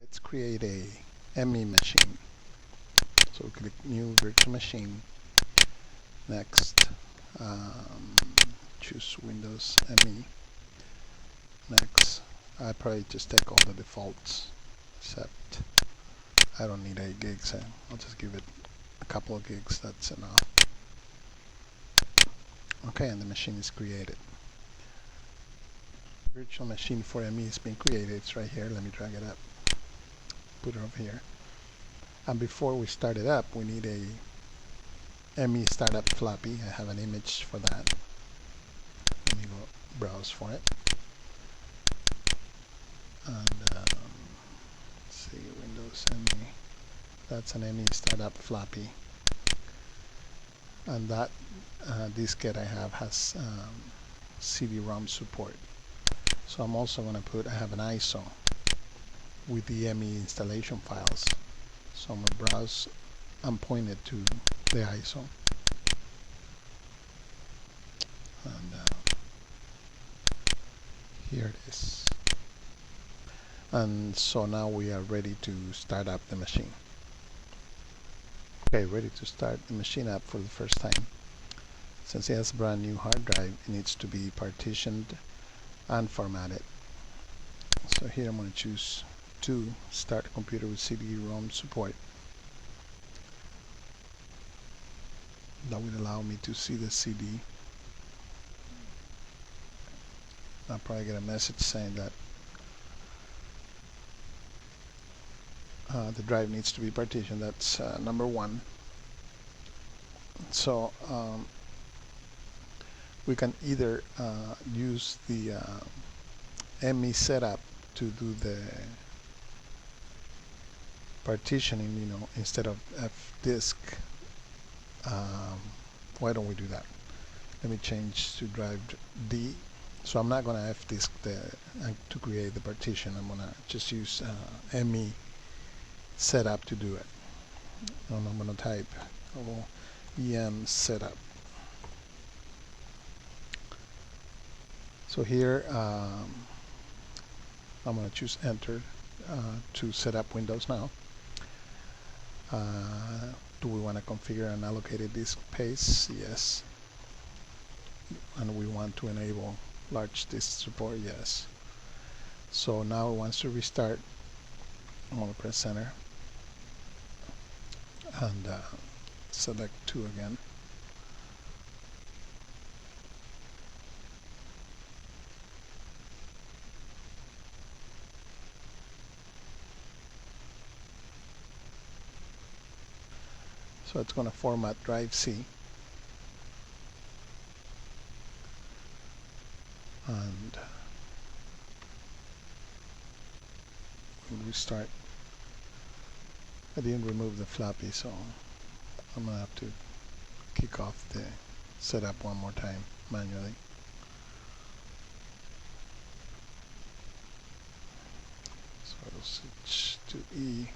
Let's create a ME machine. So we click new virtual machine. Next, choose Windows ME. Next, I probably just take all the defaults, except I don't need 8 gigs. I'll just give it a couple of gigs. That's enough. Okay, and the machine is created. Virtual machine for ME has been created. It's right here. Let me drag it up. Put it over here. And before we start it up, we need a ME startup floppy. I have an image for that. Let me go browse for it. And let's see, Windows ME. That's an ME startup floppy. And that diskette I have has CD-ROM support. So I'm also going to I have an ISO with the ME installation files. So I'm going to browse and point it to the ISO. And here it is. And so now we are ready to start up the machine. Okay, ready to start the machine up for the first time. Since it has a brand new hard drive, it needs to be partitioned and formatted. So here I'm going to choose to start a computer with CD-ROM support. That would allow me to see the CD. I'll probably get a message saying that the drive needs to be partitioned. That's number 1. So we can either use the ME setup to do the partitioning, instead of fdisk. Why don't we do that? Let me change to drive D. So I'm not going to fdisk to create the partition. I'm going to just use ME setup to do it. And I'm going to type EM setup. So here I'm going to choose enter to set up Windows now. Do we want to configure an allocated disk space? Yes. And we want to enable large disk support? Yes. So now it wants to restart. I'm going to press enter and select 2 again. So it's going to format drive C. And we'll restart. I didn't remove the floppy, so I'm going to have to kick off the setup one more time manually. So I'll switch to E.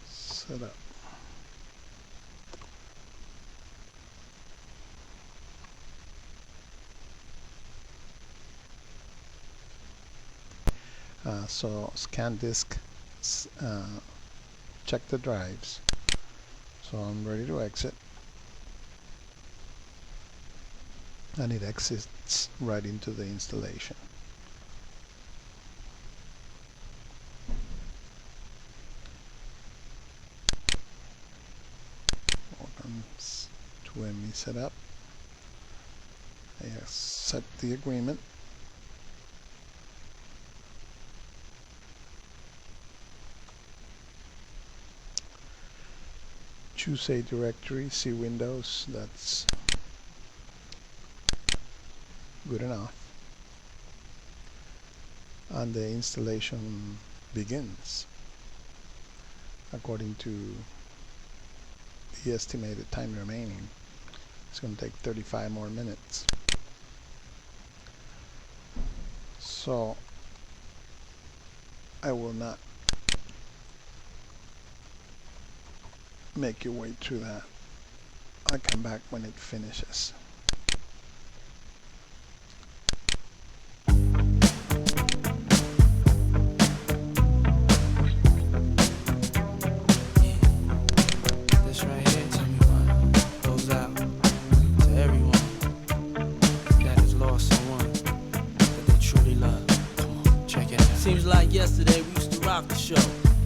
Setup. So scan disk, check the drives. So I'm ready to exit. And it exits right into the installation. To ME setup. I accept the agreement. Choose a directory, C Windows. That's good enough. And the installation begins according to the estimated time remaining. It's going to take 35 more minutes. So I will not make you wait through that. I'll come back when it finishes. Seems like yesterday we used to rock the show.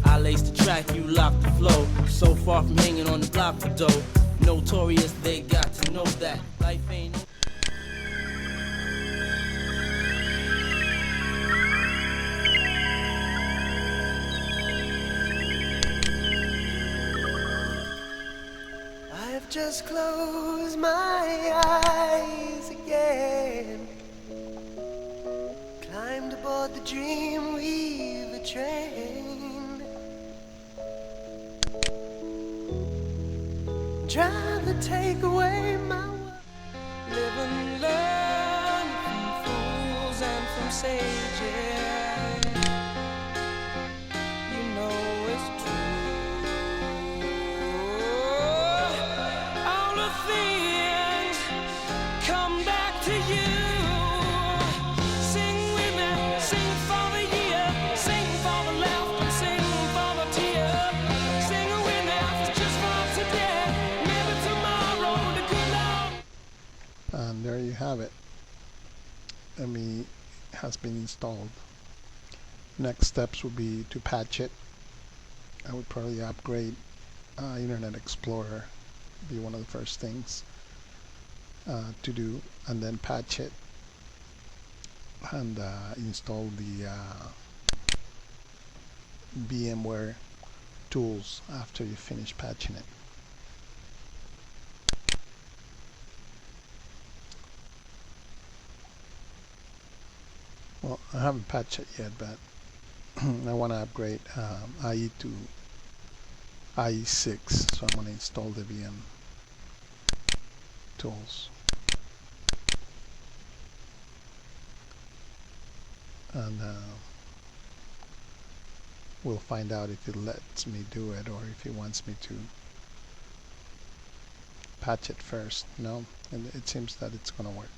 I laced the track, you locked the flow. So far from hanging on the block for dough. Notorious, they got to know that life ain't no. I've just closed my eyes again, climbed aboard the Dreamweaver train, trying to take away my world. Live and learn from fools and from sages. You know it's true. All the things come back to you. Sing with me, sing for the year, sing for the laughter, sing for the tear. Sing with me just for today, maybe tomorrow the good Lord. And there you have it. ME has been installed. Next steps would be to patch it. I would probably upgrade Internet Explorer, be one of the first things to do, and then patch it and install the VMware tools after you finish patching it. Well, I haven't patched it yet, but I want to upgrade IE to IE6, so I'm going to install the VM tools. And we'll find out if it lets me do it or if it wants me to patch it first. No, and it seems that it's going to work.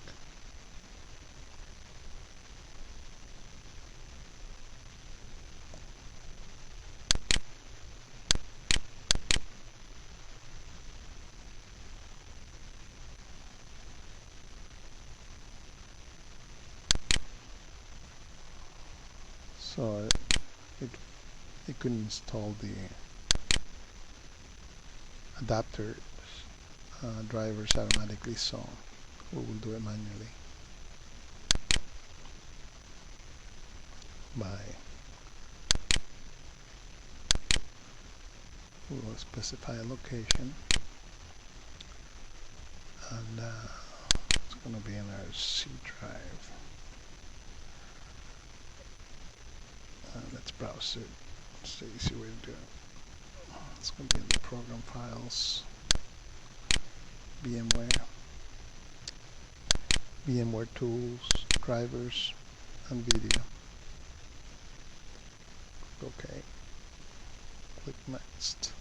So it couldn't install the adapter drivers automatically, so we will do it manually we will specify a location, and it's going to be in our C drive. Let's browse it. It's the easy way to do it. It's going to be in the program files, VMware tools, drivers, and video. Okay. Click next.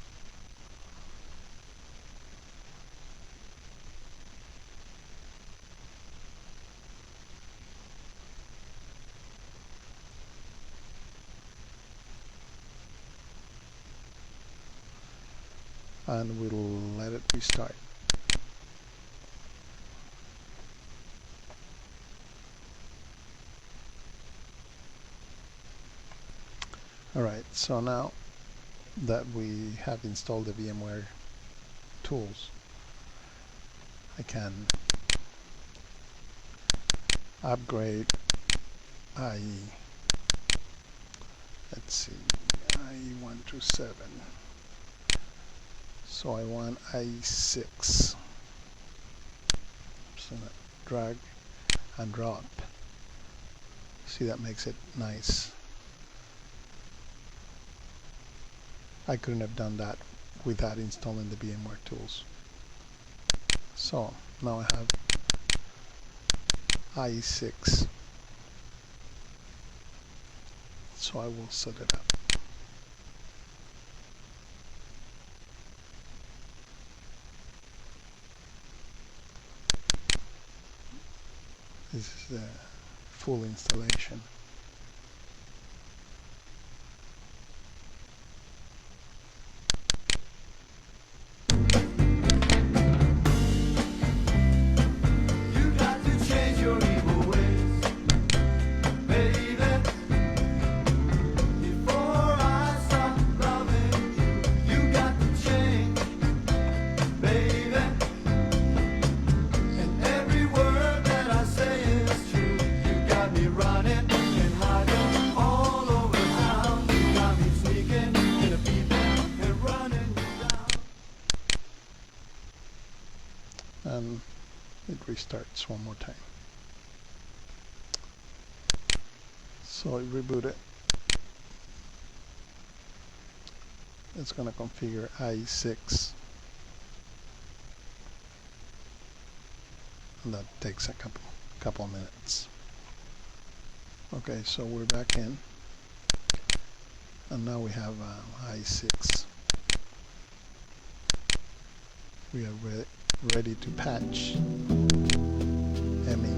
And we'll let it restart. Alright, so now that we have installed the VMware tools, I can upgrade IE. Let's see, IE 127. So I want IE6. So drag and drop. See, that makes it nice. I couldn't have done that without installing the VMware tools. So now I have IE6. So I will set it up. This is the full installation. You got to change your evil ways, baby. restarts one more time. So I reboot it. It's going to configure IE6, and that takes a couple minutes. Okay, so we're back in, and now we have IE6. We are ready to patch ME.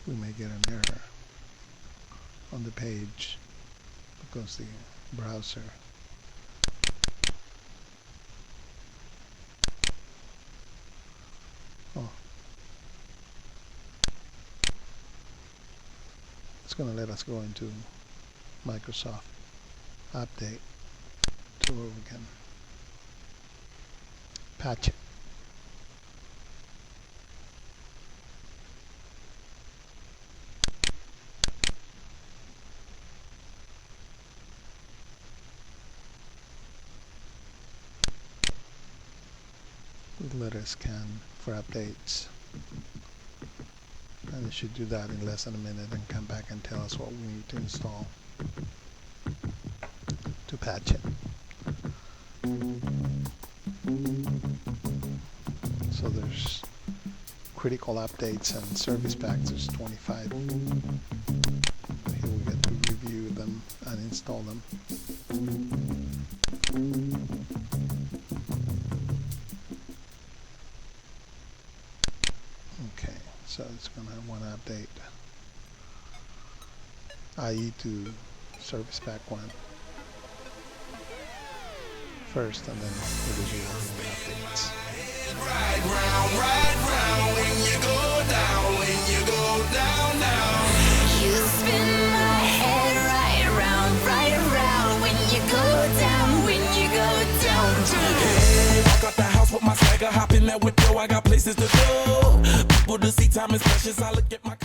We may get an error on the page because the browser it's going to let us go into Microsoft Update to where we can patch it. Let us scan for updates, and it should do that in less than a minute and come back and tell us what we need to install to patch it. So there's critical updates and service packs. There's 25. Here we get to review them and install them. Okay, so it's going to want to update IE to Service Pack 1 first, and then it will do all the updates. Right round when you go down, down. You spin my head right round when you go down, Hey, walk out the house with my swagger, hop in that whip, yo, I got places to go. People to see, time is precious, I look at my